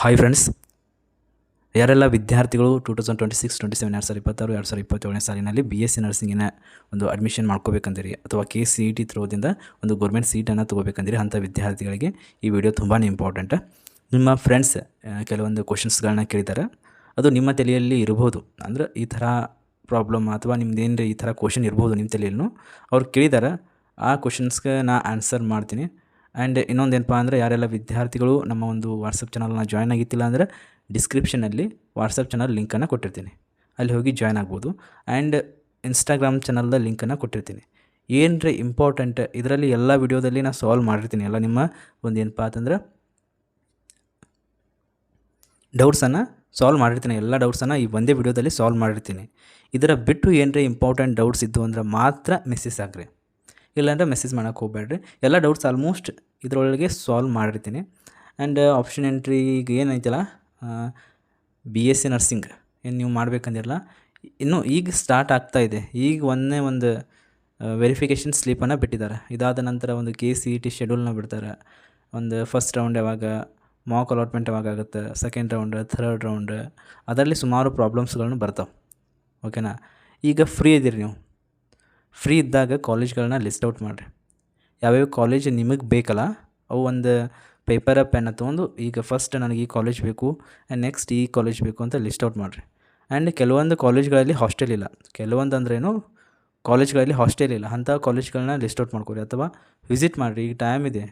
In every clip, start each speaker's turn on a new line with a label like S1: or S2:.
S1: Hi friends, ಯಾರೆಲ್ಲ ವಿದ್ಯಾರ್ಥಿಗಳು 2026-27 2026-2027 ಸಾಲಿನಲ್ಲಿ BSc ನರ್ಸಿಂಗಿನ ಒಂದು ಅಡ್ಮಿಷನ್ ಮಾಡ್ಕೋಬೇಕಂದಿರಿ ಅಥವಾ KCET ಥ್ರೋದಿಂದ ಒಂದು ಗೌರ್ಮೆಂಟ್ ಸೀಟನ್ನು ತೊಗೋಬೇಕಂದಿರಿ ಅಂಥ ವಿದ್ಯಾರ್ಥಿಗಳಿಗೆ ಈ ವಿಡಿಯೋ ತುಂಬಾ ಇಂಪಾರ್ಟೆಂಟ್. ನಿಮ್ಮ ಫ್ರೆಂಡ್ಸ್ ಕೆಲವೊಂದು ಕ್ವಶನ್ಸ್ಗಳನ್ನ ಕೇಳಿದ್ದಾರೆ. ಅದು ನಿಮ್ಮ ತಲೆಯಲ್ಲಿ ಇರ್ಬೋದು, ಅಂದ್ರೆ ಈ ಥರ ಪ್ರಾಬ್ಲಮ್ ಅಥವಾ ನಿಮ್ದೇನು ಈ ಥರ ಕ್ವಶನ್ ಇರ್ಬೋದು ನಿಮ್ಮ ತಲೆಯಲ್ಲೂ. ಅವ್ರು ಕೇಳಿದ್ದಾರೆ, ಆ ಕ್ವಶನ್ಸ್ಗೆ ನಾ ಆನ್ಸರ್ ಮಾಡ್ತೀನಿ. ಆ್ಯಂಡ್ ಇನ್ನೊಂದೇನಪ್ಪ ಅಂದರೆ, ಯಾರೆಲ್ಲ ವಿದ್ಯಾರ್ಥಿಗಳು ನಮ್ಮ ಒಂದು ವಾಟ್ಸಪ್ ಚಾನಲ್ನ ಜಾಯ್ನ್ ಆಗಿತ್ತಿಲ್ಲ ಅಂದರೆ ಡಿಸ್ಕ್ರಿಪ್ಷನಲ್ಲಿ ವಾಟ್ಸಪ್ ಚಾನಲ್ ಲಿಂಕನ್ನು ಕೊಟ್ಟಿರ್ತೀನಿ, ಅಲ್ಲಿ ಹೋಗಿ ಜಾಯ್ನ್ ಆಗ್ಬೋದು. ಆ್ಯಂಡ್ ಇನ್ಸ್ಟಾಗ್ರಾಮ್ ಚಾನಲ್ದ ಲಿಂಕನ್ನು ಕೊಟ್ಟಿರ್ತೀನಿ. ಏನರ ಇಂಪಾರ್ಟೆಂಟ್ ಇದರಲ್ಲಿ ಎಲ್ಲ ವಿಡಿಯೋದಲ್ಲಿ ನಾನು ಸಾಲ್ವ್ ಮಾಡಿರ್ತೀನಿ. ಎಲ್ಲ ನಿಮ್ಮ ಒಂದು ಏನಪ್ಪ ಅಂತಂದ್ರೆ ಡೌಟ್ಸನ್ನು ಸಾಲ್ವ್ ಮಾಡಿರ್ತೀನಿ. ಎಲ್ಲ ಡೌಟ್ಸನ್ನು ಈ ಒಂದೇ ವಿಡಿಯೋದಲ್ಲಿ ಸಾಲ್ವ್ ಮಾಡಿರ್ತೀನಿ. ಇದರ ಬಿಟ್ಟು ಏನರ ಇಂಪಾರ್ಟೆಂಟ್ ಡೌಟ್ಸ್ ಇದ್ದು ಅಂದ್ರೆ ಮಾತ್ರ ಮೆಸೇಜ್ ಹಾಕ್ರಿ, ಇಲ್ಲಾಂದ್ರೆ ಮೆಸೇಜ್ ಮಾಡೋಕ್ಕೆ ಹೋಗಬೇಡ್ರಿ. ಎಲ್ಲ ಡೌಟ್ಸ್ ಆಲ್ಮೋಸ್ಟ್ ಇದರೊಳಗೆ ಸಾಲ್ವ್ ಮಾಡಿರ್ತೀನಿ. ಆ್ಯಂಡ್ ಆಪ್ಷನ್ ಎಂಟ್ರಿಗೆ ಏನೈತಲ್ಲ, BSc ನರ್ಸಿಂಗ್ ಏನು ನೀವು ಮಾಡ್ಬೇಕಂದಿರಲ್ಲ, ಇನ್ನೂ ಈಗ ಸ್ಟಾರ್ಟ್ ಆಗ್ತಾಯಿದೆ. ಈಗ ಒಂದು ವೆರಿಫಿಕೇಷನ್ ಸ್ಲಿಪನ್ನು ಬಿಟ್ಟಿದ್ದಾರೆ. ಇದಾದ ನಂತರ ಒಂದು KCET ಶೆಡ್ಯೂಲ್ನ ಬಿಡ್ತಾರೆ. ಒಂದು ಫಸ್ಟ್ ರೌಂಡ್ ಯಾವಾಗ, ಮಾಕ್ ಅಲಾಟ್ಮೆಂಟ್ ಯಾವಾಗ ಆಗುತ್ತೆ, ಸೆಕೆಂಡ್ ರೌಂಡ್, ಥರ್ಡ್ ರೌಂಡ್, ಅದರಲ್ಲಿ ಸುಮಾರು ಪ್ರಾಬ್ಲಮ್ಸ್ಗಳನ್ನು ಬರ್ತಾವೆ. ಓಕೆನಾ. ಈಗ ಫ್ರೀ ಇದ್ದೀರಿ ನೀವು, ಫ್ರೀ ಇದ್ದಾಗ ಕಾಲೇಜ್ಗಳನ್ನ ಲಿಸ್ಟ್ ಔಟ್ ಮಾಡಿರಿ. ಯಾವ್ಯಾವ ಕಾಲೇಜ್ ನಿಮಗೆ ಬೇಕಲ್ಲ ಅವು ಒಂದು ಪೇಪರ ಪೆನ್ನ ತೊಗೊಂಡು, ಈಗ ಫಸ್ಟ್ ನನಗೆ ಈ ಕಾಲೇಜ್ ಬೇಕು ಆ್ಯಂಡ್ ನೆಕ್ಸ್ಟ್ ಈ ಕಾಲೇಜ್ ಬೇಕು ಅಂತ ಲಿಸ್ಟ್ ಔಟ್ ಮಾಡಿರಿ. ಆ್ಯಂಡ್ ಕೆಲವೊಂದು ಕಾಲೇಜ್ಗಳಲ್ಲಿ ಹಾಸ್ಟೆಲ್ ಇಲ್ಲ, ಕೆಲವೊಂದು ಅಂದ್ರೇನು ಕಾಲೇಜ್ಗಳಲ್ಲಿ ಹಾಸ್ಟೆಲ್ ಇಲ್ಲ, ಅಂಥ ಕಾಲೇಜ್ಗಳನ್ನ ಲಿಸ್ಟ್ ಔಟ್ ಮಾಡ್ಕೊರಿ ಅಥವಾ ವಿಸಿಟ್ ಮಾಡಿರಿ. ಈಗ ಟೈಮ್ ಇದೆ,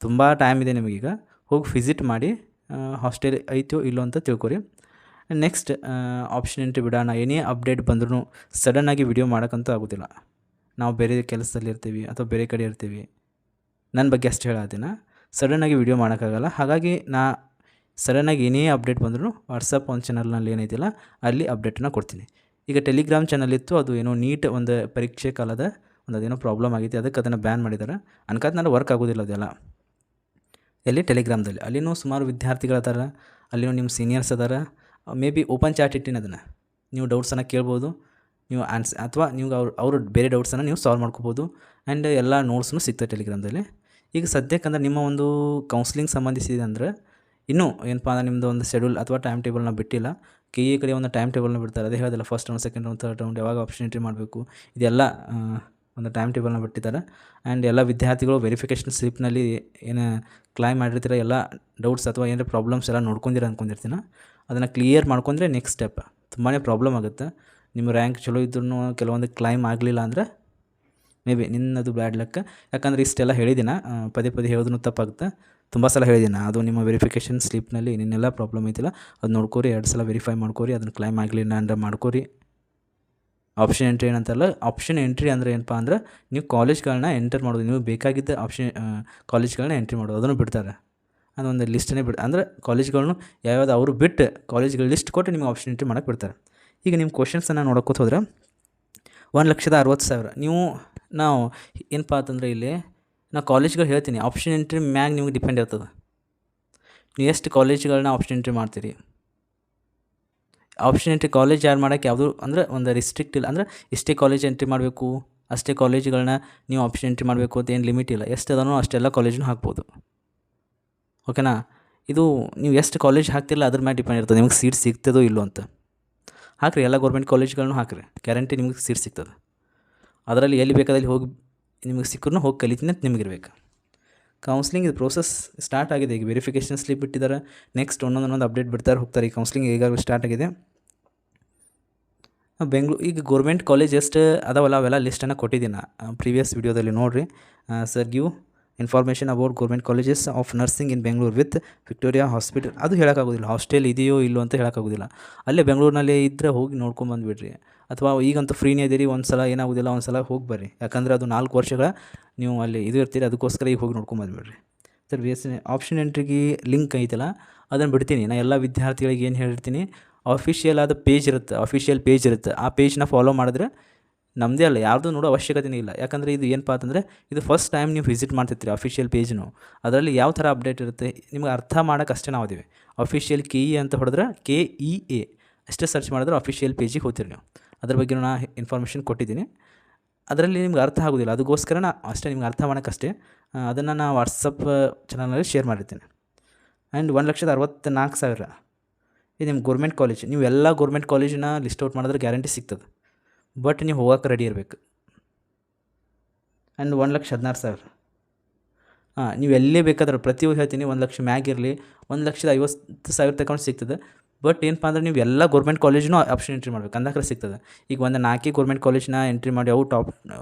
S1: ತುಂಬ ಟೈಮ್ ಇದೆ ನಿಮಗೀಗ. ಹೋಗಿ ವಿಸಿಟ್ ಮಾಡಿ ಹಾಸ್ಟೆಲ್ ಐತೋ ಇಲ್ಲೋ ಅಂತ ತಿಳ್ಕೊರಿ. ನೆಕ್ಸ್ಟ್ ಆಪ್ಷನ್ ಎಂಟ್ರಿ ಬಿಡೋಣ. ಏನೇ ಅಪ್ಡೇಟ್ ಬಂದ್ರೂ ಸಡನ್ನಾಗಿ ವಿಡಿಯೋ ಮಾಡೋಕ್ಕಂತೂ ಆಗೋದಿಲ್ಲ. ನಾವು ಬೇರೆ ಕೆಲಸದಲ್ಲಿ ಇರ್ತೀವಿ ಅಥವಾ ಬೇರೆ ಕಡೆ ಇರ್ತೀವಿ. ನನ್ನ ಬಗ್ಗೆ ಅಷ್ಟು ಹೇಳತ್ತೀನ, ಸಡನ್ನಾಗಿ ವಿಡಿಯೋ ಮಾಡೋಕ್ಕಾಗಲ್ಲ. ಹಾಗಾಗಿ ನಾ ಸಡನ್ನಾಗಿ ಏನೇ ಅಪ್ಡೇಟ್ ಬಂದರೂ ವಾಟ್ಸಪ್ ಒಂದು ಚಾನಲ್ನಲ್ಲಿ ಏನೈತಿಲ್ಲ ಅಲ್ಲಿ ಅಪ್ಡೇಟನ್ನು ಕೊಡ್ತೀನಿ. ಈಗ ಟೆಲಿಗ್ರಾಮ್ ಚಾನಲ್ ಇತ್ತು, ಅದು ಏನೋ ನೀಟ್ ಒಂದು ಪರೀಕ್ಷೆ ಕಾಲದ ಒಂದು ಅದೇನೋ ಪ್ರಾಬ್ಲಮ್ ಆಗೈತಿ, ಅದಕ್ಕೆ ಅದನ್ನು ಬ್ಯಾನ್ ಮಾಡಿದ್ದಾರೆ. ಅನ್ಕಾತ್ ನಾನು ವರ್ಕ್ ಆಗೋದಿಲ್ಲ ಅದೆಲ್ಲ. ಎಲ್ಲಿ ಟೆಲಿಗ್ರಾಮ್ದಲ್ಲಿ ಅಲ್ಲಿನೂ ಸುಮಾರು ವಿದ್ಯಾರ್ಥಿಗಳು ಅದಾರ, ಅಲ್ಲಿನೂ ನಿಮ್ಮ ಸೀನಿಯರ್ಸ್ ಅದಾರ. ಮೇ ಬಿ ಓಪನ್ ಚಾಟ್ ಇಟ್ಟಿನ ಅದನ್ನು ನೀವು ಡೌಟ್ಸನ್ನು ಕೇಳ್ಬೋದು, ನೀವು ಅಥವಾ ನೀವು ಅವರು ಬೇರೆ ಡೌಟ್ಸನ್ನು ನೀವು ಸಾಲ್ವ್ ಮಾಡ್ಕೋಬೋದು. ಆ್ಯಂಡ್ ಎಲ್ಲ ನೋಟ್ಸ್ನು ಸಿಗ್ತದೆ ಟೆಲಿಗ್ರಾಮ್ದಲ್ಲಿ. ಈಗ ಸದ್ಯಕ್ಕಂದ್ರೆ ನಿಮ್ಮ ಒಂದು ಕೌನ್ಸ್ಲಿಂಗ್ ಸಂಬಂಧಿಸಿದೆ ಅಂದರೆ ಇನ್ನೂ ಏನಪ್ಪ ಅಂದರೆ ನಿಮ್ಮದು ಒಂದು ಶೆಡ್ಯೂಲ್ ಅಥವಾ ಟೈಮ್ ಟೇಬಲ್ನ ಬಿಟ್ಟಿಲ್ಲ. KE ಕಡೆ ಒಂದು ಟೈಮ್ ಟೇಬಲ್ನ ಬಿಡ್ತಾರೆ. ಅದೇ ಹೇಳೋದಿಲ್ಲ, first round, second round, third round ಯಾವಾಗ ಆಪ್ಷನ್ ಎಂಟ್ರಿ ಮಾಡಬೇಕು, ಇದೆಲ್ಲ ಒಂದು ಟೈಮ್ ಟೇಬಲ್ನ ಬಿಟ್ಟಿದ್ದಾರೆ. ಆ್ಯಂಡ್ ಎಲ್ಲ ವಿದ್ಯಾರ್ಥಿಗಳು ವೆರಿಫಿಕೇಷನ್ ಸ್ಲಿಪ್ನಲ್ಲಿ ಏನು ಕ್ಲೈಮ್ ಮಾಡಿರ್ತೀರ, ಎಲ್ಲ ಡೌಟ್ಸ್ ಅಥವಾ ಏನಾರ ಪ್ರಾಬ್ಲಮ್ಸ್ ಎಲ್ಲ ಅಂದ್ಕೊಂಡಿರ್ತೀನಿ. ಅದನ್ನು ಕ್ಲಿಯರ್ ಮಾಡ್ಕೊಂಡ್ರೆ ನೆಕ್ಸ್ಟ್ ಸ್ಟೆಪ್. ತುಂಬಾ ಪ್ರಾಬ್ಲಮ್ ಆಗುತ್ತೆ. ನಿಮ್ಮ ರ್ಯಾಂಕ್ ಚಲೋ ಇದ್ರೂ ಕೆಲವೊಂದು ಕ್ಲೈಮ್ ಆಗಲಿಲ್ಲ ಅಂದರೆ ಮೇ ಬಿ ನಿನ್ನದು ಬ್ಯಾಡ್ ಲಕ್. ಯಾಕಂದರೆ ಇಷ್ಟೆಲ್ಲ ಹೇಳಿದಿನ, ಪದೇ ಹೇಳೋದನ್ನು ತಪ್ಪಾಗುತ್ತೆ. ತುಂಬ ಸಲ ಹೇಳಿದಿನ, ಅದು ನಿಮ್ಮ ವೆರಿಫಿಕೇಷನ್ ಸ್ಲಿಪ್ನಲ್ಲಿ ನಿನ್ನೆಲ್ಲ ಪ್ರಾಬ್ಲಮ್ ಐತಿಲ್ಲ ಅದು ನೋಡ್ಕೋರಿ, 2 ಸಲ ವೆರಿಫೈ ಮಾಡ್ಕೋರಿ, ಅದನ್ನು ಕ್ಲೈಮ್ ಆಗಲಿಲ್ಲ ಅಂದರೆ ಮಾಡ್ಕೋರಿ. ಆಪ್ಷನ್ ಎಂಟ್ರಿ ಏನಂತಲ್ಲ, ಆಪ್ಷನ್ ಎಂಟ್ರಿ ಅಂದರೆ ಏನಪ್ಪ ಅಂದ್ರೆ ನೀವು ಕಾಲೇಜ್ಗಳನ್ನ ಎಂಟರ್ ಮಾಡೋದು, ನೀವು ಬೇಕಾಗಿದ್ದ ಕಾಲೇಜ್ಗಳನ್ನ ಎಂಟ್ರಿ ಮಾಡೋದು, ಅದನ್ನು ಬಿಡ್ತಾರೆ. ಅದೊಂದು ಲಿಸ್ಟನ್ನೇ ಅಂದರೆ ಕಾಲೇಜ್ಗಳನ್ನು ಯಾವ್ಯಾವುದು ಅವರು ಬಿಟ್ಟು ಕಾಲೇಜ್ಗಳ ಲಿಸ್ಟ್ ಕೊಟ್ಟು ನಿಮಗೆ ಆಪ್ಷನ್ ಎಂಟ್ರಿ ಮಾಡೋಕ್ಕೆ ಬಿಡ್ತಾರೆ. ಈಗ ನಿಮ್ಮ ಕ್ವಶನ್ಸನ್ನು ನೋಡೋಕ್ಕೋತ ಹೋದ್ರೆ 1,60,000 ನೀವು ನಾವು ಏನಪ್ಪ ಅಂತಂದರೆ ಇಲ್ಲಿ ನಾವು ಕಾಲೇಜ್ಗಳು ಹೇಳ್ತೀನಿ, ಆಪ್ಷನ್ ಎಂಟ್ರಿ ಮ್ಯಾಗ ನಿಮಗೆ ಡಿಪೆಂಡ್ ಇರ್ತದೆ. ನೀವು ಎಷ್ಟು ಕಾಲೇಜ್ಗಳನ್ನ ಆಪ್ಷನ್ ಎಂಟ್ರಿ ಮಾಡ್ತೀರಿ. ಆಪ್ಷನ್ ಎಂಟ್ರಿ ಕಾಲೇಜ್ ಯಾರು ಮಾಡೋಕ್ಕೆ ಯಾವುದು ಅಂದರೆ ಒಂದು ರಿಸ್ಟ್ರಿಕ್ಟ್ ಇಲ್ಲ, ಅಂದರೆ ಇಷ್ಟೇ ಕಾಲೇಜ್ ಎಂಟ್ರಿ ಮಾಡಬೇಕು, ಅಷ್ಟೇ ಕಾಲೇಜ್ಗಳನ್ನ ನೀವು ಆಪ್ಷನ್ ಎಂಟ್ರಿ ಮಾಡಬೇಕು ಅಂತ ಏನು ಲಿಮಿಟ್ ಇಲ್ಲ. ಎಷ್ಟು ಅದನೋ ಅಷ್ಟೆಲ್ಲ ಕಾಲೇಜನ್ನು ಹಾಕ್ಬೋದು. ಓಕೆನಾ. ಇದು ನೀವು ಎಷ್ಟು ಕಾಲೇಜ್ ಹಾಕ್ತಿಲ್ಲ ಅದ್ರ ಮೇಲೆ ಡಿಪೆಂಡ್ ಇರ್ತದೆ, ನಿಮಗೆ ಸೀಟ್ ಸಿಗ್ತದೋ ಇಲ್ಲೋ ಅಂತ. ಹಾಕ್ರಿ, ಎಲ್ಲ ಗೌರ್ಮೆಂಟ್ ಕಾಲೇಜ್ಗಳನ್ನೂ ಹಾಕ್ರಿ, ಗ್ಯಾರಂಟಿ ನಿಮಗೆ ಸೀಟ್ ಸಿಗ್ತದೆ. ಅದರಲ್ಲಿ ಎಲ್ಲಿ ಬೇಕಾದಲ್ಲಿ ಹೋಗಿ ನಿಮಗೆ ಸಿಕ್ಕರೂ ಹೋಗಿ ಕಲಿತೀನಿ ಅಂತ ನಿಮಗಿರ್ಬೇಕು. ಕೌನ್ಸ್ಲಿಂಗ್ ಇದು ಪ್ರೋಸೆಸ್ ಸ್ಟಾರ್ಟ್ ಆಗಿದೆ. ಈಗ ವೆರಿಫಿಕೇಷನ್ ಸ್ಲಿಪ್ ಬಿಟ್ಟಿದ್ದಾರೆ, ನೆಕ್ಸ್ಟ್ ಒಂದೊಂದು ಅಪ್ಡೇಟ್ ಬಿಡ್ತಾರೆ ಹೋಗ್ತಾರೆ. ಈ ಕೌನ್ಸ್ಲಿಂಗ್ ಈಗಾಗಲೇ ಸ್ಟಾರ್ಟ್ ಆಗಿದೆ. ಈಗ ಗೌರ್ಮೆಂಟ್ ಕಾಲೇಜ್ ಎಷ್ಟು ಅದಾವಲ್ಲ ಅವೆಲ್ಲ ಲಿಸ್ಟನ್ನು ಕೊಟ್ಟಿದ್ದೀನಿ ಪ್ರೀವಿಯಸ್ ವೀಡಿಯೋದಲ್ಲಿ ನೋಡಿರಿ. Sir give information about government colleges of nursing in Bengaluru with Victoria hospital. ಅದು ಹೇಳೋಕ್ಕಾಗೋದಿಲ್ಲ, ಹಾಸ್ಟೆಲ್ ಇದೆಯೋ ಇಲ್ಲೋ ಅಂತ ಹೇಳೋಕ್ಕಾಗೋದಿಲ್ಲ. ಅಲ್ಲೇ ಬೆಂಗಳೂರಿನಲ್ಲಿ ಇದ್ದರೆ ಹೋಗಿ ನೋಡ್ಕೊಂಬಂದುಬಿಡ್ರಿ. ಅಥವಾ ಈಗಂತೂ ಫ್ರೀನೇ ಇದೀರಿ, ಒಂದು ಸಲ ಏನಾಗೋದಿಲ್ಲ, ಒಂದು ಸಲ ಹೋಗಿ ಬರ್ರಿ. ಯಾಕಂದರೆ ಅದು 4 ವರ್ಷಗಳ ನೀವು ಅಲ್ಲಿ ಇದು ಇರ್ತೀರಿ, ಅದಕ್ಕೋಸ್ಕರ ಈಗ ಹೋಗಿ ನೋಡ್ಕೊಂಬಂದುಬಿಡ್ರಿ. ಸರ್ ಆಪ್ಷನ್ ಎಂಟ್ರಿಗೆ ಲಿಂಕ್ ಐತಲ್ಲ ಅದನ್ನು ಬಿಡ್ತೀನಿ. ನಾನು ಎಲ್ಲ ವಿದ್ಯಾರ್ಥಿಗಳಿಗೆ ಏನು ಹೇಳಿರ್ತೀನಿ, ಅಫಿಷಿಯಲ್ ಆದ ಪೇಜ್ ಇರುತ್ತೆ, ಆ ಪೇಜ್ನ ಫಾಲೋ ಮಾಡಿದ್ರೆ ನಮ್ಮದೇ ಅಲ್ಲ, ಯಾರ್ದು ನೋಡೋ ಅವಶ್ಯಕತೆಯೇ ಇಲ್ಲ. ಯಾಕಂದರೆ ಇದು ಏನಪ್ಪ ಅಂತಂದರೆ ಇದು ಫಸ್ಟ್ ಟೈಮ್ ನೀವು ವಿಸಿಟ್ ಮಾಡ್ತಿರ್ತೀರಿ ಅಫಿಷಿಯಲ್ ಪೇಜ್ನು. ಅದರಲ್ಲಿ ಯಾವ ಥರ ಅಪ್ಡೇಟ್ ಇರುತ್ತೆ ನಿಮ್ಗೆ ಅರ್ಥ ಮಾಡೋಕ್ಕೆ ಅಷ್ಟೇ ನಾವು ಅದೀವಿ. ಅಫಿಷಿಯಲ್ KE ಅಂತ ಹೊಡೆದ್ರೆ KEA ಅಷ್ಟೇ ಸರ್ಚ್ ಮಾಡಿದ್ರೆ ಅಫಿಷಿಯಲ್ ಪೇಜಿಗೆ ಹೋಗ್ತೀರಿ ನೀವು. ಅದ್ರ ಬಗ್ಗೆ ನಾನು ಇನ್ಫಾರ್ಮೇಷನ್ ಕೊಟ್ಟಿದ್ದೀನಿ. ಅದರಲ್ಲಿ ನಿಮ್ಗೆ ಅರ್ಥ ಆಗೋದಿಲ್ಲ, ಅದಕ್ಕೋಸ್ಕರ ಅಷ್ಟೇ ನಿಮ್ಗೆ ಅರ್ಥ ಮಾಡೋಕ್ಕಷ್ಟೇ ಅದನ್ನು ನಾನು ವಾಟ್ಸಪ್ ಚಾನಲ್ನಲ್ಲಿ ಶೇರ್ ಮಾಡಿರ್ತೀನಿ. ಆ್ಯಂಡ್ 1,64,000 ಇದು ನಿಮ್ಮ ಗೋರ್ಮೆಂಟ್ ಕಾಲೇಜ್. ನೀವು ಎಲ್ಲ ಗೋರ್ಮೆಂಟ್ ಕಾಲೇಜಿನ ಲಿಸ್ಟ್ ಔಟ್ ಮಾಡಿದ್ರೆ ಗ್ಯಾರಂಟಿ ಸಿಗ್ತದೆ, ಬಟ್ ನೀವು ಹೋಗೋಕೆ ರೆಡಿ ಇರಬೇಕು. ಆ್ಯಂಡ್ 1,16,000. ನೀವು ಎಲ್ಲೇ ಬೇಕಾದ್ರೆ ಪ್ರತಿಯೊಂದು ಹೇಳ್ತೀನಿ, 1,00,000 ಮ್ಯಾಗಿರಲಿ 1,50,000 ತಗೊಂಡು ಸಿಗ್ತದೆ. ಬಟ್ ಏನಪ್ಪ ಅಂದ್ರೆ ನೀವು ಎಲ್ಲ ಗೋರ್ಮೆಂಟ್ ಕಾಲೇಜ್ನೂ ಆಪ್ಷನ್ ಎಂಟ್ರಿ ಮಾಡ್ಬೇಕು, ಅಂದಾಕ್ರೆ ಸಿಗ್ತದೆ. ಈಗ ಒಂದು 4 ಗೋರ್ಮೆಂಟ್ ಕಾಲೇಜ್ನ ಎಂಟ್ರಿ ಮಾಡಿ ಅವು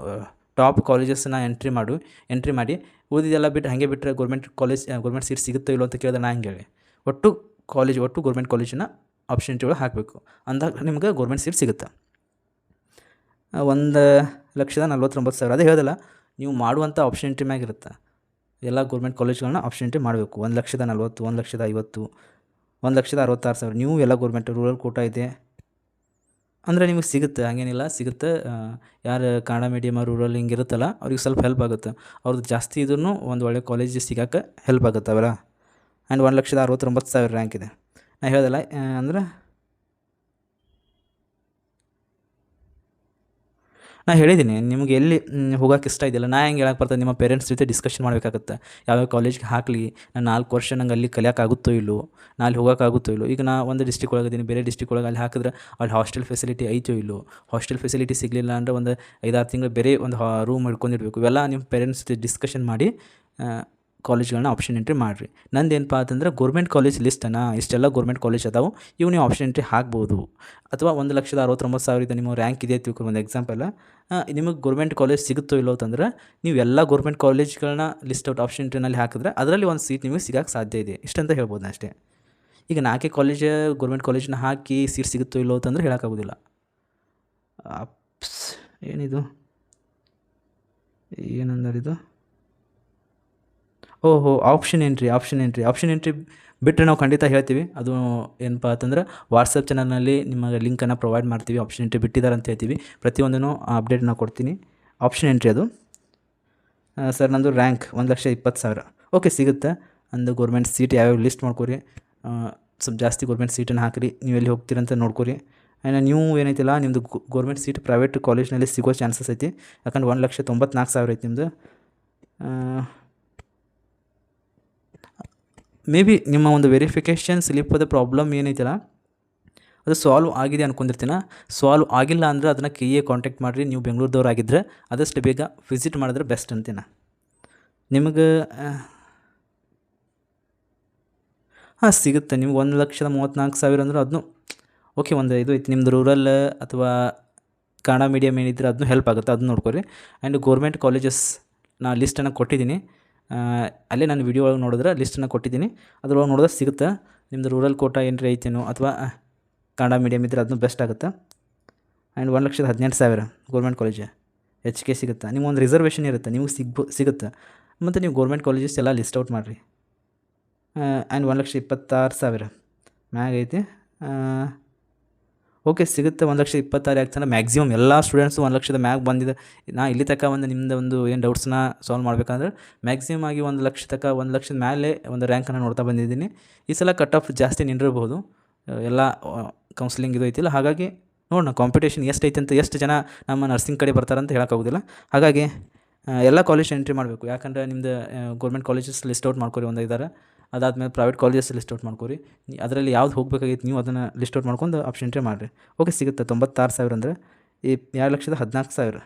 S1: ಟಾಪ್ ಕಾಲೇಜಸ್ನ ಎಂಟ್ರಿ ಮಾಡಿ ಓದಿದೆಲ್ಲ ಬಿಟ್ಟು ಹಾಗೆ ಬಿಟ್ಟರೆ ಗೌರ್ಮೆಂಟ್ ಸೀಟ್ ಸಿಗುತ್ತೋ ಇಲ್ಲೋ ಅಂತ ಕೇಳಿದ್ರೆ ನಾ ಹಂಗೆ ಹೇಳಿ, ಒಟ್ಟು ಗೋರ್ಮೆಂಟ್ ಕಾಲೇಜಿನ ಆಪ್ಷನ್ ಎಂಟ್ರಿ ಒಳಗೆ ಹಾಕಬೇಕು, ಅಂದಾಗ ನಿಮ್ಗೆ ಗೋರ್ಮೆಂಟ್ ಸೀಟ್ ಸಿಗುತ್ತೆ. 1,49,000 ಅದೇ ಹೇಳ್ದಲ್ಲ, ನೀವು ಮಾಡುವಂಥ ಆಪ್ಷನ್ ಎಂಟ್ರಿ ಮ್ಯಾಗಿರುತ್ತೆ. ಎಲ್ಲ ಗೋರ್ಮೆಂಟ್ ಕಾಲೇಜ್ಗಳನ್ನ ಆಪ್ಷನ್ ಎಂಟ್ರಿ ಮಾಡಬೇಕು. 1,40,000, 1,50,000, 1,66,000 ನೀವು ಎಲ್ಲ ಗೋರ್ಮೆಂಟ್ ರೂರಲ್ ಕೋಟಾ ಇದೆ ಅಂದರೆ ನಿಮಗೆ ಸಿಗುತ್ತೆ, ಹಾಗೇನಿಲ್ಲ ಸಿಗುತ್ತೆ. ಯಾರು ಕನ್ನಡ ಮೀಡಿಯಮ್ ರೂರಲ್ ಹಿಂಗೆ ಇರುತ್ತಲ್ಲ ಅವ್ರಿಗೆ ಸ್ವಲ್ಪ ಹೆಲ್ಪ್ ಆಗುತ್ತೆ. ಅವ್ರದ್ದು ಜಾಸ್ತಿ ಇದ್ರೂ ಒಂದು ಒಳ್ಳೆ ಕಾಲೇಜ್ ಸಿಗೋಕ್ಕೆ ಹೆಲ್ಪ್ ಆಗುತ್ತೆ ಅವರ. ಆ್ಯಂಡ್ 1,69,000 ರ್ಯಾಂಕ್ ಇದೆ. ನಾನು ಹೇಳ್ದಲ್ಲ ಅಂದ್ರೆ ನಾನು ಹೇಳಿದ್ದೀನಿ ನಿಮಗೆ ಎಲ್ಲಿ ಹೋಗೋಕೆ ಇಷ್ಟ ಇದೆಯಲ್ಲ, ನಾ ಹೆಂಗೆ ಹೇಳಕ್ಕೆ ಬರ್ತದೆ, ನಿಮ್ಮ ಪೇರೆಂಟ್ಸ್ ಜೊತೆ ಡಿಸ್ಕಷನ್ ಮಾಡಬೇಕಾಗುತ್ತೆ. ಯಾವ್ಯಾವ ಕಾಲೇಜ್ಗೆ ಹಾಕಲಿ, ನಾನು 4 ವರ್ಷ ನಂಗೆ ಅಲ್ಲಿ ಕಲಿಯೋಕ್ಕಾಗುತ್ತೋ ಇಲ್ಲೋ, ನಾನು ಅಲ್ಲಿ ಹೋಗೋಕ್ಕಾಗುತ್ತೋ ಇಲ್ಲೋ. ಈಗ ನಾ ಒಂದು ಡಿಸ್ಟ್ರಿಕ್ ಒಳಗಿದ್ದೀನಿ, ಬೇರೆ ಡಿಸ್ಟ್ರಿಕ್ ಒಳಗೆ ಅಲ್ಲಿ ಹಾಕಿದ್ರೆ ಅಲ್ಲಿ ಹಾಸ್ಟೆಲ್ ಫೆಸಿಲಿಟಿ ಐತೋ ಇಲ್ಲೋ. ಹಾಸ್ಟೆಲ್ ಫೆಸಿಲಿಟಿ ಸಿಗಲಿಲ್ಲ ಅಂದರೆ ಒಂದು 5-6 ತಿಂಗಳು ಬೇರೆ ಒಂದು ರೂಮ್ ಹಿಡ್ಕೊಂಡಿರ್ಬೇಕು. ಇವೆಲ್ಲ ನಿಮ್ಮ ಪೇರೆಂಟ್ಸ್ ಜೊತೆ ಡಿಸ್ಕಷನ್ ಮಾಡಿ ಕಾಲೇಜ್ಗಳನ್ನ ಆಪ್ಷನ್ ಎಂಟ್ರಿ ಮಾಡಿರಿ. ನಂದು ಏನಪ್ಪ ಅಂತಂದ್ರೆ ಗೋರ್ಮೆಂಟ್ ಕಾಲೇಜ್ ಲಿಸ್ಟನ್ನು ಇಷ್ಟೆಲ್ಲ ಗೋರ್ಮೆಂಟ್ ಕಾಲೇಜ್ ಅದಾವೆ, ಇವು ನೀವು ಆಪ್ಷನ್ ಎಂಟ್ರಿ ಹಾಕ್ಬೋದು. ಅಥವಾ 1,69,000 ನಿಮ್ಮ ರ್ಯಾಂಕ್ ಇದೆ ತಿಳ್ಕೊಂಡು ಒಂದು ಎಕ್ಸಾಂಪಲ್, ನಿಮಗೆ ಗೋರ್ಮೆಂಟ್ ಕಾಲೇಜ್ ಸಿಗುತ್ತೋ ಇಲ್ಲೋ ಅಂತಂದ್ರೆ ನೀವು ಎಲ್ಲ ಗೋರ್ಮೆಂಟ್ ಕಾಲೇಜ್ಗಳನ್ನ ಲಿಸ್ಟ್ ಔಟ್ ಆಪ್ಷನ್ ಎಂಟ್ರಿನಲ್ಲಿ ಹಾಕಿದ್ರೆ ಅದರಲ್ಲಿ ಒಂದು ಸೀಟ್ ನಿಮಗೆ ಸಿಗೋಕ್ಕೆ ಸಾಧ್ಯ ಇದೆ, ಇಷ್ಟಂತ ಹೇಳ್ಬೋದು ಅಷ್ಟೇ. ಈಗ 4 ಕಾಲೇಜ್ ಗೋರ್ಮೆಂಟ್ ಕಾಲೇಜ್ನ ಹಾಕಿ ಸೀಟ್ ಸಿಗುತ್ತೋ ಇಲ್ಲೋ ಅಂತಂದ್ರೆ ಹೇಳೋಕ್ಕಾಗೋದಿಲ್ಲ. ಏನಿದು ಏನಂದ್ರೆ ಇದು ಆಪ್ಷನ್ ಎಂಟ್ರಿ ಬಿಟ್ಟರೆ ನಾವು ಖಂಡಿತ ಹೇಳ್ತೀವಿ. ಅದು ಏನಪ್ಪ ಅಂತಂದ್ರೆ ವಾಟ್ಸಪ್ ಚಾನಲ್ನಲ್ಲಿ ನಿಮಗೆ ಲಿಂಕನ್ನು ಪ್ರೊವೈಡ್ ಮಾಡ್ತೀವಿ. ಆಪ್ಷನ್ ಎಂಟ್ರಿ ಬಿಟ್ಟಿದ್ದಾರೆ ಅಂತ ಹೇಳ್ತೀವಿ, ಪ್ರತಿಯೊಂದೂ ಅಪ್ಡೇಟ್ ನಾವು ಕೊಡ್ತೀನಿ. ಆಪ್ಷನ್ ಎಂಟ್ರಿ ಅದು ಸರ್ ನಂದು ರ್ಯಾಂಕ್ 1,20,000 ಓಕೆ ಸಿಗುತ್ತೆ. ಅಂದು ಗೋರ್ಮೆಂಟ್ ಸೀಟ್ ಯಾವ್ಯಾವ ಲಿಸ್ಟ್ ಮಾಡ್ಕೊರಿ, ಸ್ವಲ್ಪ ಜಾಸ್ತಿ ಗೋರ್ಮೆಂಟ್ ಸೀಟನ್ನು ಹಾಕಿರಿ, ನೀವು ಎಲ್ಲಿ ಹೋಗ್ತೀರಂತ ನೋಡ್ಕೊರಿ. ಆ್ಯಂಡ್ ನೀವು ಏನೈತಿಲ್ಲ ನಿಮ್ಮದು ಗೋರ್ಮೆಂಟ್ ಸೀಟ್ ಪ್ರೈವೇಟ್ ಕಾಲೇಜ್ನಲ್ಲಿ ಸಿಗೋ ಚಾನ್ಸಸ್ ಐತಿ, ಯಾಕಂದ್ರೆ 1,94,000 ಐತಿ ನಿಮ್ಮದು. ಮೇ ಬಿ ನಿಮ್ಮ ಒಂದು ವೆರಿಫಿಕೇಷನ್ ಸ್ಲಿಪ್ಪದ ಪ್ರಾಬ್ಲಮ್ ಏನೈತಲ್ಲ ಅದು ಸಾಲ್ವ್ ಆಗಿದೆ ಅನ್ಕೊಂಡಿರ್ತೀನ. ಸಾಲ್ವ್ ಆಗಿಲ್ಲ ಅಂದರೆ ಅದನ್ನು KA ಕಾಂಟ್ಯಾಕ್ಟ್ ಮಾಡಿರಿ. ನೀವು ಬೆಂಗಳೂರದವ್ರು ಆಗಿದ್ದರೆ ಆದಷ್ಟು ಬೇಗ ವಿಸಿಟ್ ಮಾಡಿದ್ರೆ ಬೆಸ್ಟ್ ಅಂತೀನ. ನಿಮಗೆ ಸಿಗುತ್ತೆ. ನಿಮ್ಗೆ 1,34,000 ಅಂದ್ರೆ ಅದನ್ನು ಓಕೆ. ಒಂದು ಇದು ಐತಿ ನಿಮ್ಮದು ರೂರಲ್ ಅಥವಾ ಕನ್ನಡ ಮೀಡಿಯಮ್ ಏನಿದ್ರೆ ಅದನ್ನು ಹೆಲ್ಪ್ ಆಗುತ್ತೆ, ಅದನ್ನ ನೋಡ್ಕೊರಿ. ಆ್ಯಂಡ್ ಗೋರ್ಮೆಂಟ್ ಕಾಲೇಜಸ್ ನಾ ಲಿಸ್ಟನ್ನು ಕೊಟ್ಟಿದ್ದೀನಿ, ಅಲ್ಲೇ ನಾನು ವಿಡಿಯೋ ಒಳಗೆ ನೋಡಿದ್ರೆ ಲಿಸ್ಟನ್ನು ಕೊಟ್ಟಿದ್ದೀನಿ, ಅದ್ರೊಳಗೆ ನೋಡಿದ್ರೆ ಸಿಗುತ್ತೆ. ನಿಮ್ಮದು ರೂರಲ್ ಕೋಟಾ ಏನ್ರಿ ಐತೇನೋ ಅಥವಾ ಕನ್ನಡ ಮೀಡಿಯಮ್ ಇದ್ದರೆ ಅದನ್ನು ಬೆಸ್ಟ್ ಆಗುತ್ತೆ. ಆ್ಯಂಡ್ 1,18,000 ಗೋರ್ಮೆಂಟ್ ಕಾಲೇಜ್ HK ಸಿಗುತ್ತೆ. ನಿಮಗೊಂದು ರಿಸರ್ವೇಷನ್ ಇರುತ್ತೆ, ನಿಮಗೆ ಸಿಗುತ್ತೆ. ಮತ್ತು ನೀವು ಗೋರ್ಮೆಂಟ್ ಕಾಲೇಜಸ್ ಎಲ್ಲ ಲಿಸ್ಟ್ ಔಟ್ ಮಾಡಿರಿ. ಆ್ಯಂಡ್ 1,26,000 ಮ್ಯಾಗ ಐತಿ. ಓಕೆ ಸಿಗುತ್ತೆ. 1,26,000 ಆಗ್ತಾನೆ ಮ್ಯಾಕ್ಸಿಮಮ್ ಎಲ್ಲ ಸ್ಟೂಡೆಂಟ್ಸು 1,00,000 ಮ್ಯಾಗ ಬಂದಿದೆ. ನಾ ಇಲ್ಲಿ ತನಕ ನಿಮ್ಮದು ಒಂದು ಏನು ಡೌಟ್ಸ್ನ ಸಾಲ್ವ್ ಮಾಡಬೇಕಂದ್ರೆ ಮ್ಯಾಕ್ಸಿಮಮ್ ಆಗಿ 1,00,000 ತನಕ 1,00,000 ಮೇಲೆ ಒಂದು ರ್ಯಾಂಕನ್ನು ನೋಡ್ತಾ ಬಂದಿದ್ದೀನಿ. ಈ ಸಲ ಕಟ್ ಆಫ್ ಜಾಸ್ತಿ ನಿಂದಿರ್ಬೋದು, ಎಲ್ಲ ಕೌನ್ಸಿಲಿಂಗ್ ಇದು ಐತಿಲ್ಲ. ಹಾಗಾಗಿ ನೋಡೋಣ ಕಾಂಪಿಟೇಷನ್ ಎಷ್ಟು ಐತೆ ಅಂತ, ಎಷ್ಟು ಜನ ನಮ್ಮ ನರ್ಸಿಂಗ್ ಕಡೆ ಬರ್ತಾರಂತ ಹೇಳೋಕ್ಕಾಗೋದಿಲ್ಲ. ಹಾಗಾಗಿ ಎಲ್ಲ ಕಾಲೇಜ್ ಎಂಟ್ರಿ ಮಾಡಬೇಕು. ಯಾಕಂದರೆ ನಿಮ್ಮದು ಗೋರ್ಮೆಂಟ್ ಕಾಲೇಜಸ್ ಲಿಸ್ಟ್ ಔಟ್ ಮಾಡ್ಕೊರಿ ಒಂದು 5 ಅದಾದಮೇಲೆ ಪ್ರೈವೇಟ್ ಕಾಲೇಜಸ್ ಲಿಸ್ಟ್ ಔಟ್ ಮಾಡ್ಕೊರಿ. ಅದರಲ್ಲಿ ಯಾವ್ದು ಹೋಗಬೇಕಾಗಿತ್ತು ನೀವು ಅದನ್ನು ಲಿಸ್ಟ್ ಔಟ್ ಮಾಡ್ಕೊಂಡು ಆಪ್ಷನ್ ಎಂಟ್ರಿ ಮಾಡಿರಿ. ಓಕೆ ಸಿಗುತ್ತೆ. 96,000 ಅಂದರೆ ಈ 2,14,000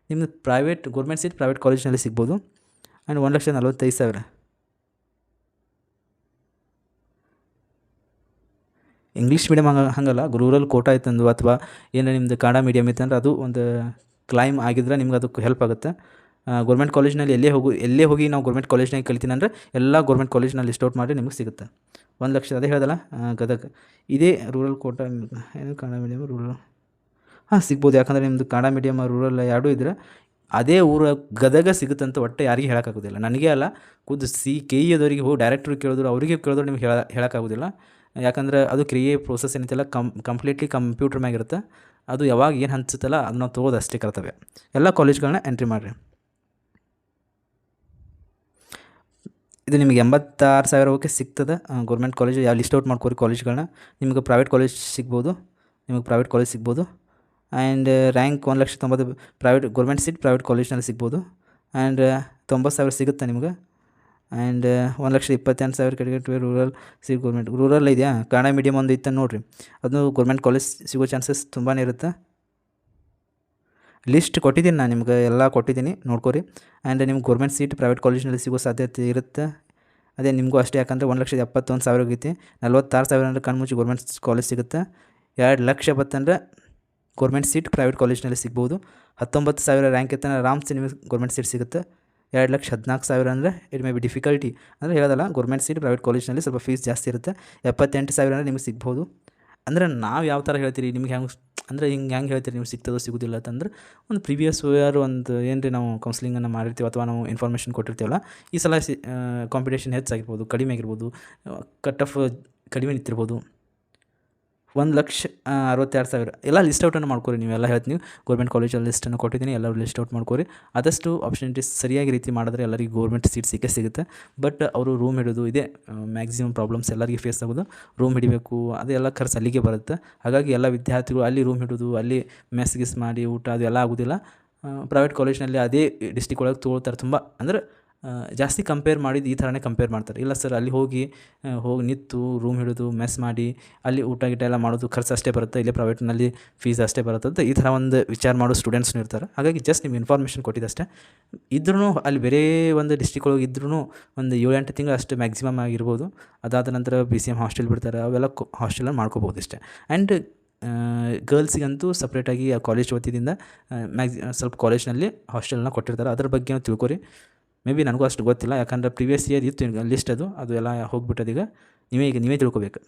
S1: ನಿಮ್ಮದು ಪ್ರೈವೇಟ್ ಗೋರ್ಮೆಂಟ್ ಸೀಟ್ ಪ್ರೈವೇಟ್ ಕಾಲೇಜ್ನಲ್ಲಿ ಸಿಗ್ಬೋದು. ಆ್ಯಂಡ್ 1,45,000 ಇಂಗ್ಲೀಷ್ ಮೀಡಿಯಮ್ ಹಂಗಲ್ಲ, ರೂರಲ್ ಕೋಟಾ ಇತ್ತಂದು ಅಥವಾ ಏನೋ ನಿಮ್ಮದು ಕನ್ನಡ ಮೀಡಿಯಮ್ ಇತ್ತಂದ್ರೆ ಅದು ಒಂದು ಕ್ಲೈಮ್ ಆಗಿದ್ರೆ ನಿಮ್ಗೆ ಅದಕ್ಕೆ ಹೆಲ್ಪ್ ಆಗುತ್ತೆ. ಗೋರ್ಮೆಂಟ್ ಕಾಲೇಜ್ನಲ್ಲಿ ಎಲ್ಲೇ ಹೋಗಿ ನಾವು ಗೋರ್ಮೆಂಟ್ ಕಾಲೇಜ್ನಾಗ ಕಲಿತೀನಿ ಅಂದರೆ ಎಲ್ಲ ಗೋರ್ಮೆಂಟ್ ಕಾಲೇಜ್ನಲ್ಲಿ ಲಿಸ್ಟ್ ಔಟ್ ಮಾಡಿ ನಿಮಗೆ ಸಿಗುತ್ತೆ. 1,00,000 ಅದೇ ಹೇಳ್ದಲ್ಲ ಗದಗ ಇದೇ ರೂರಲ್ ಕೋಟಾ ಏನು ಕನ್ನಡ ಮೀಡಿಯಮ್ ರೂರಲ್ ಸಿಗ್ಬೋದು. ಯಾಕಂದರೆ ನಿಮ್ಮದು ಕನ್ನಡ ಮೀಡಿಯಮ್ ರೂರಲ್ ಎರಡೂ ಇದ್ದರೆ ಅದೇ ಊರ ಗದಗ ಸಿಗುತ್ತಂತ ಒಟ್ಟು ಯಾರಿಗೆ ಹೇಳೋಕ್ಕಾಗೋದಿಲ್ಲ. ನನಗೆ ಅಲ್ಲ, ಖುದ್ದು KE ಅದವರಿಗೆ ಹೋಗಿ ಡೈರೆಕ್ಟ್ರಿಗೆ ಕೇಳಿದ್ರು, ಅವರಿಗೆ ಕೇಳಿದ್ರು ನಿಮ್ಗೆ ಹೇಳೋಕ್ಕಾಗೋದಿಲ್ಲ. ಯಾಕಂದರೆ ಅದು ಕ್ರಿಯೆ ಪ್ರೋಸೆಸ್ ಏನೈತಲ್ಲ ಕಂಪ್ಲೀಟ್ಲಿ ಕಂಪ್ಯೂಟರ್ ಮ್ಯಾಗಿರುತ್ತೆ. ಅದು ಯಾವಾಗ ಏನು ಹಂಚುತ್ತಲ್ಲ ಅದನ್ನ ನಾವು ತೊಗೋದು ಅಷ್ಟೇ ಕರ್ತವ್ಯ. ಎಲ್ಲ ಕಾಲೇಜ್ಗಳನ್ನ ಎಂಟ್ರಿ ಮಾಡಿರಿ. ಇದು ನಿಮಗೆ 86,000 ಓಕೆ ಸಿಗ್ತದೆ ಗೋರ್ಮೆಂಟ್ ಕಾಲೇಜ್. ಯಾವ ಲಿಸ್ಟ್ ಔಟ್ ಮಾಡ್ಕೋರಿ ಕಾಲೇಜ್ಗಳನ್ನ. ನಿಮಗೆ ಪ್ರೈವೇಟ್ ಕಾಲೇಜ್ ಸಿಗ್ಬೋದು, and rank 1,90,000 private government seat private ಕಾಲೇಜ್ನಲ್ಲಿ ಸಿಗ್ಬೋದು. ಆ್ಯಂಡ್ 90,000 ಸಿಗುತ್ತೆ ನಿಮ್ಗೆ. ಆ್ಯಂಡ್ 1,28,000 ಕಡೆಗೆ ರೂರಲ್ ಸೀಟ್ ಗೌರ್ಮೆಂಟ್ ರೂರಲ್ ಇದೆಯಾ ಕನ್ನಡ ಮೀಡಿಯಮ್ ಒಂದು ಇತ್ತು ನೋಡಿರಿ ಅದು ಗೌರ್ಮೆಂಟ್ ಕಾಲೇಜ್ ಸಿಗೋ ಚಾನ್ಸಸ್ ತುಂಬಾ ಇರುತ್ತೆ. ಲಿಸ್ಟ್ ಕೊಟ್ಟಿದ್ದೀನಿ ನಾನು ನಿಮ್ಗೆ ಎಲ್ಲ ಕೊಟ್ಟಿದ್ದೀನಿ ನೋಡ್ಕೊರಿ. ಆ್ಯಂಡ್ ನಿಮ್ಗೆ ಗೌರ್ಮೆಂಟ್ ಸೀಟ್ ಪ್ರೈವೇಟ್ ಕಾಲೇಜಿನಲ್ಲಿ ಸಿಗೋ ಸಾಧ್ಯತೆ ಇರುತ್ತೆ. ಅದೇ ನಿಮಗೂ ಅಷ್ಟೇ, ಯಾಕಂದರೆ 1,71,000 ಆಗೈತಿ. 46,000 ಅಂದರೆ ಕಣ್ಮುಚ್ಚಿ ಗೌರ್ಮೆಂಟ್ ಕಾಲೇಜ್ ಸಿಗುತ್ತೆ. 2 ಲಕ್ಷ ಬತ್ತಂದ್ರೆ ಗೌರ್ಮೆಂಟ್ ಸೀಟ್ ಪ್ರೈವೇಟ್ ಕಾಲೇಜ್ನಲ್ಲಿ ಸಿಗ್ಬೋದು. 19,000 ರ್ಯಾಂಕ್ ಇತ್ತಂದ್ರೆ ಆರಾಮ್ಸೆ ನಿಮಗೆ ಗೌರ್ಮೆಂಟ್ ಸೀಟ್ ಸಿಗುತ್ತೆ. 2,14,000 ಅಂದರೆ ಇಟ್ ಮೇ ಬಿ ಡಿಫಿಕಲ್ಟಿ ಅಂದರೆ ಹೇಳೋದಲ್ಲ, ಗೌರ್ಮೆಂಟ್ ಸೀಟ್ ಪ್ರೈವೇಟ್ ಕಾಲೇಜ್ನಲ್ಲಿ ಸ್ವಲ್ಪ ಫೀಸ್ ಜಾಸ್ತಿ ಇರುತ್ತೆ. 78,000 ಅಂದರೆ ನಿಮಗೆ ಸಿಗ್ಬೋದು. ಅಂದರೆ ನಾವು ಯಾವ ಥರ ಹೇಳ್ತೀರಿ ನಿಮ್ಗೆ ಹೆಂಗೆ ಅಂದರೆ ಹೆಂಗೆ ಹೇಳ್ತೀರಿ ನೀವು ಸಿಗ್ತದೋ ಸಿಗೋದಿಲ್ಲ ಅಂತಂದ್ರೆ ಒಂದು ಪ್ರೀವಿಯಸ್ ಇಯರ್ ಒಂದು ಏನು ರೀ ನಾವು ಕೌನ್ಸಿಲಿಂಗನ್ನು ಮಾಡಿರ್ತೀವಿ ಅಥವಾ ನಾವು ಇನ್ಫಾರ್ಮೇಷನ್ ಕೊಟ್ಟಿರ್ತೀವಲ್ಲ, ಈ ಸಲ ಕಾಂಪಿಟೇಷನ್ ಹೆಚ್ಚಾಗಿರ್ಬೋದು, ಕಡಿಮೆ ಆಗಿರ್ಬೋದು, ಕಟ್ ಆಫ್ ಕಡಿಮೆ ನಿಂತಿರ್ಬೋದು. 1,62,000 ಎಲ್ಲ ಲಿಸ್ಟ್ ಔಟನ್ನು ಮಾಡ್ಕೊರಿ. ನೀವೆಲ್ಲ ಹೇಳ್ತೀನಿ, ಗೌರ್ಮೆಂಟ್ ಕಾಲೇಜಲ್ಲಿ ಲಿಸ್ಟನ್ನು ಕೊಟ್ಟಿದ್ದೀನಿ, ಎಲ್ಲರೂ ಲಿಸ್ಟ್ ಔಟ್ ಮಾಡ್ಕೊರಿ. ಆದಷ್ಟು ಆಪರ್ಚುನಿಟೀಸ್ ಸರಿಯಾಗಿ ರೀತಿ ಮಾಡಿದ್ರೆ ಎಲ್ಲರಿಗೂ ಗೌರ್ಮೆಂಟ್ ಸೀಟ್ ಸಿಗುತ್ತೆ. ಬಟ್ ಅವರು ರೂಮ್ ಹಿಡಿದು ಇದೇ ಮ್ಯಾಕ್ಸಿಮಮ್ ಪ್ರಾಬ್ಲಮ್ಸ್ ಎಲ್ಲರಿಗೆ ಫೇಸ್ ಆಗೋದು. ರೂಮ್ ಹಿಡಿಬೇಕು, ಅದೆಲ್ಲ ಖರ್ಚು ಅಲ್ಲಿಗೆ ಬರುತ್ತೆ. ಹಾಗಾಗಿ ಎಲ್ಲ ವಿದ್ಯಾರ್ಥಿಗಳು ಅಲ್ಲಿ ರೂಮ್ ಹಿಡಿದು ಅಲ್ಲಿ ಮೆಸ್ ಗಿಸ್ ಮಾಡಿ ಊಟ ಅದು ಎಲ್ಲ ಆಗೋದಿಲ್ಲ. ಪ್ರೈವೇಟ್ ಕಾಲೇಜ್ನಲ್ಲಿ ಅದೇ ಡಿಸ್ಟಿಕ್ ಒಳಗೆ ತೊಗೊಳ್ತಾರೆ ತುಂಬ. ಅಂದರೆ ಜಾಸ್ತಿ ಕಂಪೇರ್ ಮಾಡಿದ್ದು ಈ ಥರನೇ ಕಂಪೇರ್ ಮಾಡ್ತಾರೆ. ಇಲ್ಲ ಸರ್ ಅಲ್ಲಿ ಹೋಗಿ ನಿಂತು ರೂಮ್ ಹಿಡಿದು ಮೆಸ್ ಮಾಡಿ ಅಲ್ಲಿ ಊಟ ಗೀಟ ಎಲ್ಲ ಮಾಡೋದು ಖರ್ಚು ಅಷ್ಟೇ ಬರುತ್ತೆ, ಇಲ್ಲೇ ಪ್ರೈವೇಟ್ನಲ್ಲಿ ಫೀಸ್ ಅಷ್ಟೇ ಬರುತ್ತೆ ಅಂತ ಈ ಥರ ಒಂದು ವಿಚಾರ ಮಾಡೋ ಸ್ಟೂಡೆಂಟ್ಸ್ನೂ ಇರ್ತಾರೆ. ಹಾಗಾಗಿ ಜಸ್ಟ್ ನಿಮ್ಗೆ ಇನ್ಫಾರ್ಮೇಷನ್ ಕೊಟ್ಟಿದ್ದಷ್ಟೇ. ಇದ್ರೂ ಅಲ್ಲಿ ಬೇರೆ ಒಂದು ಡಿಸ್ಟಿಕ್ ಒಳಗೆ ಇದ್ರೂ ಒಂದು 7-8 ತಿಂಗಳು ಅಷ್ಟು ಮ್ಯಾಕ್ಸಿಮಮ್ ಆಗಿರ್ಬೋದು. ಅದಾದ ನಂತರ BCM ಹಾಸ್ಟೆಲ್ ಬಿಡ್ತಾರೆ, ಅವೆಲ್ಲ ಹಾಸ್ಟೆಲಲ್ಲಿ ಮಾಡ್ಕೋಬೋದು ಇಷ್ಟೇ. ಆ್ಯಂಡ್ ಗರ್ಲ್ಸಿಗಂತೂ ಸಪ್ರೇಟಾಗಿ ಆ ಕಾಲೇಜ್ ವತಿಯಿಂದ ಸ್ವಲ್ಪ ಕಾಲೇಜ್ನಲ್ಲಿ ಹಾಸ್ಟೆಲ್ನ ಕೊಟ್ಟಿರ್ತಾರೆ. ಅದ್ರ ಬಗ್ಗೆ ತಿಳ್ಕೊರಿ. ಮೇ ಬಿ ನನಗೂ ಅಷ್ಟು ಗೊತ್ತಿಲ್ಲ, ಯಾಕಂದರೆ ಪ್ರಿವಿಯಸ್ ಇಯರ್ ಇತ್ತು ಲಿಸ್ಟ್ ಅದು ಎಲ್ಲ ಹೋಗ್ಬಿಟ್ಟದೀಗ. ನೀವೇ ತಿಳ್ಕೊಬೇಕು.